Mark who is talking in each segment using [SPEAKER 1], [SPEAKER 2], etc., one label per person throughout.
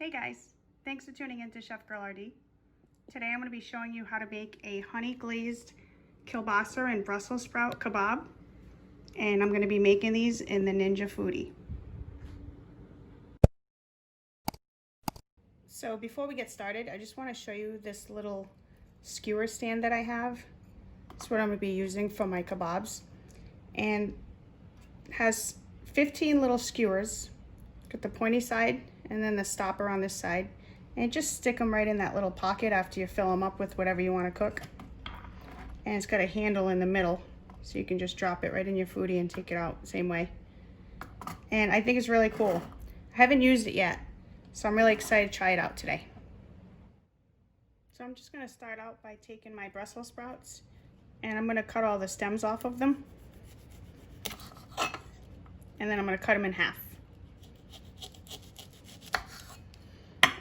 [SPEAKER 1] Hey guys, thanks for tuning in to Chef Girl RD. Today I'm going to be showing you how to make a honey glazed kielbasa and Brussels sprout kebab. And I'm going to be making these in the Ninja Foodi. So before we get started, I just want to show you this little skewer stand that I have. It's what I'm going to be using for my kebabs. And it has 15 little skewers. Got the pointy side and then the stopper on this side, and just stick them right in that little pocket after you fill them up with whatever you want to cook. And it's got a handle in the middle, so you can just drop it right in your foodie and take it out the same way. And I think it's really cool. I haven't used it yet, so I'm really excited to try it out today. So I'm just going to start out by taking my Brussels sprouts, and I'm going to cut all the stems off of them, and then I'm going to cut them in half.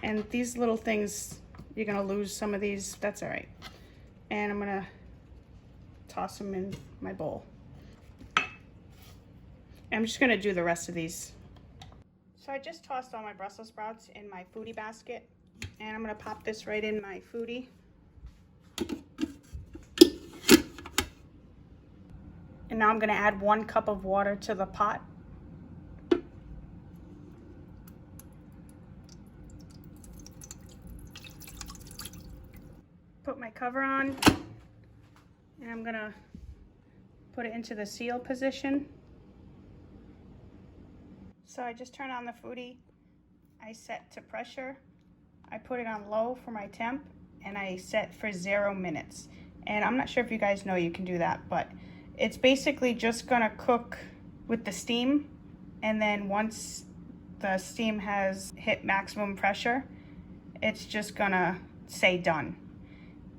[SPEAKER 1] And these little things, you're gonna lose some of these, that's all right. And I'm gonna toss them in my bowl. And I'm just gonna do the rest of these. So I just tossed all my Brussels sprouts in my foodie basket, and I'm gonna pop this right in my foodie. And now I'm gonna add 1 cup of water to the pot. Put my cover on, and I'm gonna put it into the seal position. So I just turned on the foodie. I set to pressure. I put it on low for my temp, and I set for 0 minutes. And I'm not sure if you guys know you can do that, but it's basically just gonna cook with the steam, and then once the steam has hit maximum pressure, it's just gonna say done.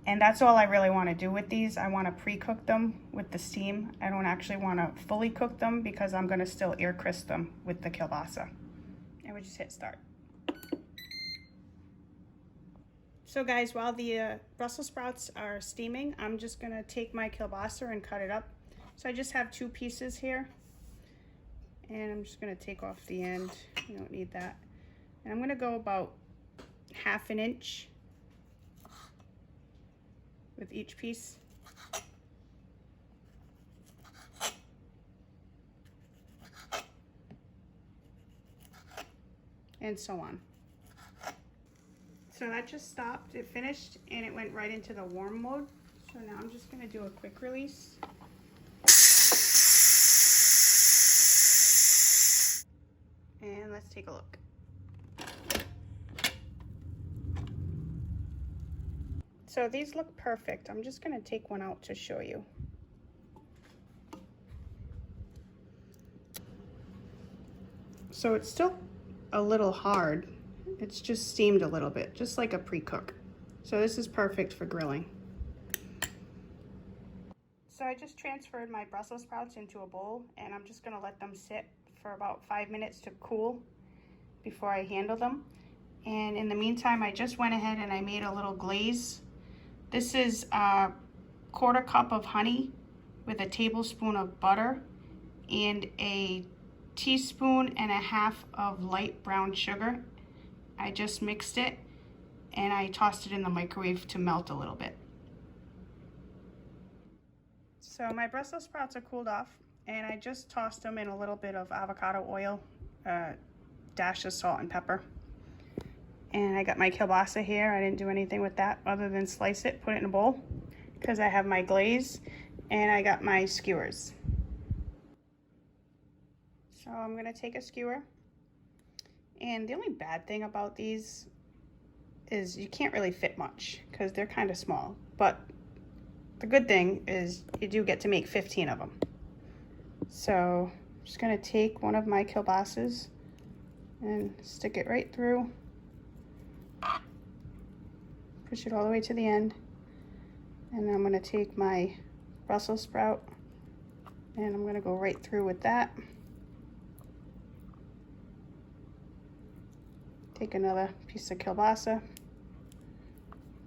[SPEAKER 1] And that's all I really want to do with these. I want to pre-cook them with the steam. I don't actually want to fully cook them because I'm going to still air crisp them with the kielbasa. And we just hit start. So guys, while the Brussels sprouts are steaming, I'm just going to take my kielbasa and cut it up. So I just have 2 pieces here. And I'm just going to take off the end. You don't need that. And I'm going to go about 1/2 inch with each piece. And so on. So that just stopped, it finished, and it went right into the warm mode. So now I'm just gonna do a quick release. And let's take a look. So these look perfect. I'm just gonna take one out to show you. So it's still a little hard. It's just steamed a little bit, just like a pre-cook. So this is perfect for grilling. So I just transferred my Brussels sprouts into a bowl, and I'm just gonna let them sit for about 5 minutes to cool before I handle them. And in the meantime, I just went ahead and I made a little glaze. This is a 1/4 cup of honey with a tablespoon of butter and a 1.5 teaspoons of light brown sugar. I just mixed it and I tossed it in the microwave to melt a little bit. So my Brussels sprouts are cooled off, and I just tossed them in a little bit of avocado oil, a dash of salt and pepper. And I got my kielbasa here. I didn't do anything with that other than slice it, put it in a bowl, because I have my glaze, and I got my skewers. So I'm gonna take a skewer, and the only bad thing about these is you can't really fit much because they're kind of small, but the good thing is you do get to make 15 of them. So I'm just gonna take one of my kielbasas and stick it right through. Push it all the way to the end, and then I'm going to take my Brussels sprout and I'm going to go right through with that. Take another piece of kielbasa,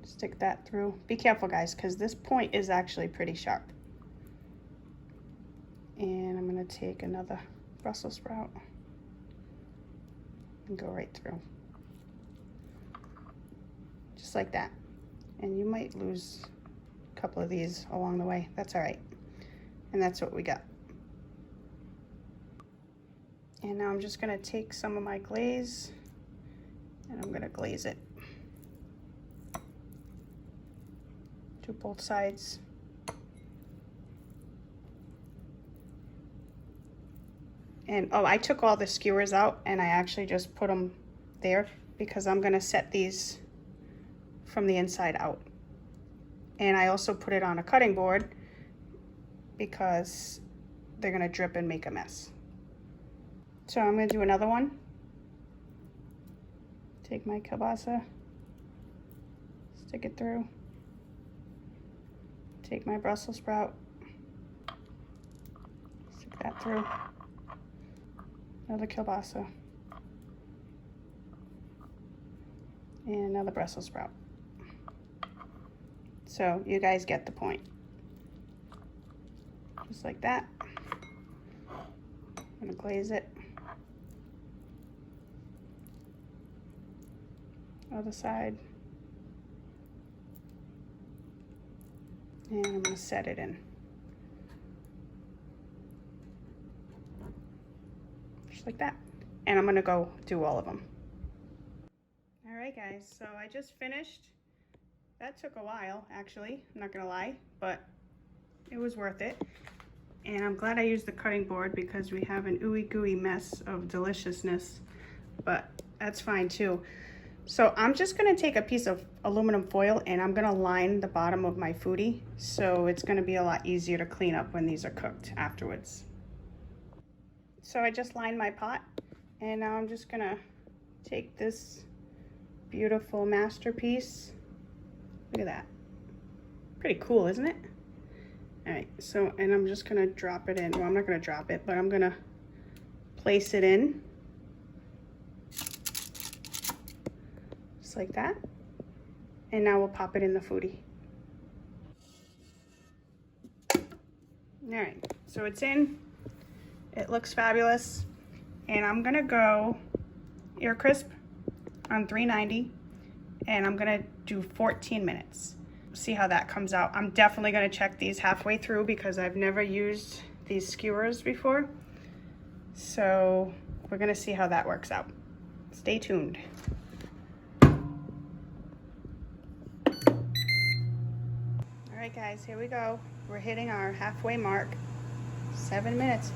[SPEAKER 1] stick that through. Be careful guys, because this point is actually pretty sharp. And I'm going to take another Brussels sprout and go right through. just like that. And you might lose a couple of these along the way. That's all right. And that's what we got. And now I'm just gonna take some of my glaze and I'm gonna glaze it. Do both sides. And oh, I took all the skewers out and I actually just put them there because I'm gonna set these from the inside out. And I also put it on a cutting board because they're gonna drip and make a mess. So I'm gonna do another one. Take my kielbasa, stick it through. Take my Brussels sprout, stick that through. Another kielbasa. And another Brussels sprout. So you guys get the point. Just like that. I'm gonna glaze it. Other side. And I'm gonna set it in. Just like that. And I'm gonna go do all of them. All right, guys, so I just finished. That took a while, actually, I'm not gonna lie, but it was worth it. And I'm glad I used the cutting board because we have an ooey gooey mess of deliciousness, but that's fine too. So I'm just gonna take a piece of aluminum foil and I'm gonna line the bottom of my foodie, so it's gonna be a lot easier to clean up when these are cooked afterwards. So I just lined my pot and now I'm just gonna take this beautiful masterpiece. Look at that. Pretty cool, isn't it? All right, so, and I'm just gonna drop it in. Well, I'm not gonna drop it, but I'm gonna place it in. Just like that. And now we'll pop it in the foodie. All right, so it's in. It looks fabulous. And I'm gonna go air crisp on 390. And I'm gonna do 14 minutes. See how that comes out. I'm definitely gonna check these halfway through because I've never used these skewers before. So we're gonna see how that works out. Stay tuned. All right, guys, here we go. We're hitting our halfway mark. 7 minutes.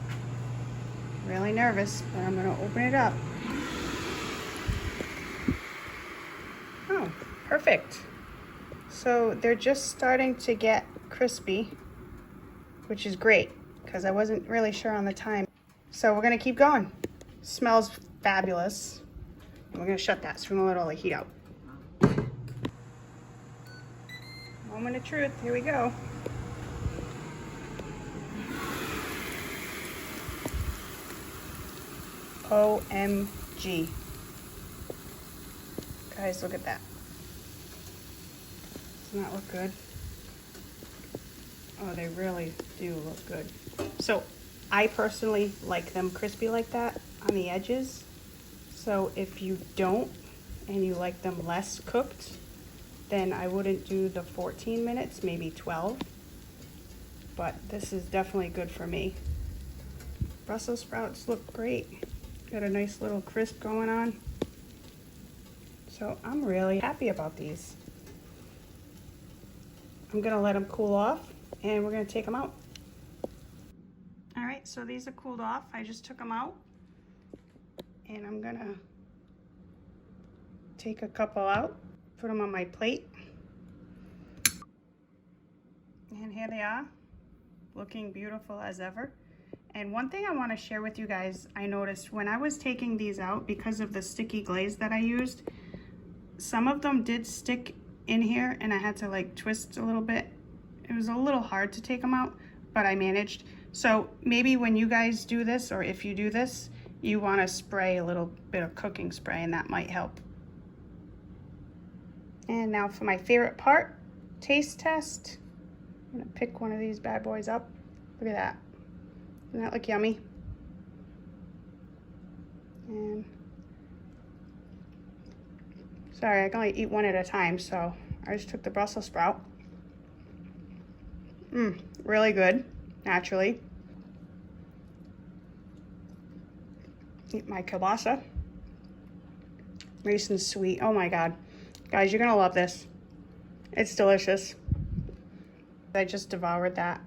[SPEAKER 1] Really nervous, but I'm gonna open it up. Oh, perfect. So they're just starting to get crispy, which is great because I wasn't really sure on the time. So we're gonna keep going. Smells fabulous. And we're gonna shut that so we won't let all the heat out. Moment of truth, here we go. OMG. Guys, look at that. Doesn't that look good? Oh, they really do look good. So I personally like them crispy like that on the edges. So if you don't and you like them less cooked, then I wouldn't do the 14 minutes, maybe 12. But this is definitely good for me. Brussels sprouts look great. Got a nice little crisp going on. So I'm really happy about these. I'm gonna let them cool off and we're gonna take them out. All right, so these are cooled off. I just took them out and I'm gonna take a couple out, put them on my plate. And here they are, looking beautiful as ever. And one thing I want to share with you guys, I noticed when I was taking these out, because of the sticky glaze that I used, some of them did stick in here and I had to like twist a little bit. It was a little hard to take them out, but I managed. So maybe when you guys do this, or if you do this, you want to spray a little bit of cooking spray and that might help. And now for my favorite part, taste test. I'm gonna pick one of these bad boys up. Look at that. Doesn't that look yummy? And Sorry, I can only eat one at a time, so I just took the Brussels sprout. Really good, naturally. Eat my kielbasa. Nice and sweet. Oh my God. Guys, you're gonna love this. It's delicious. I just devoured that.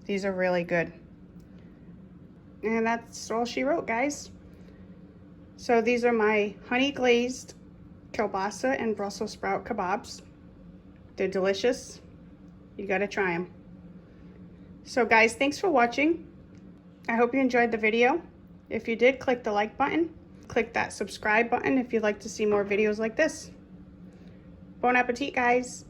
[SPEAKER 1] These are really good. And that's all she wrote, guys. So these are my honey glazed kielbasa and Brussels sprout kebabs. They're delicious. You gotta try them. So guys, thanks for watching. I hope you enjoyed the video. If you did, click the like button. Click that subscribe button if you'd like to see more videos like this. Bon appetit, guys.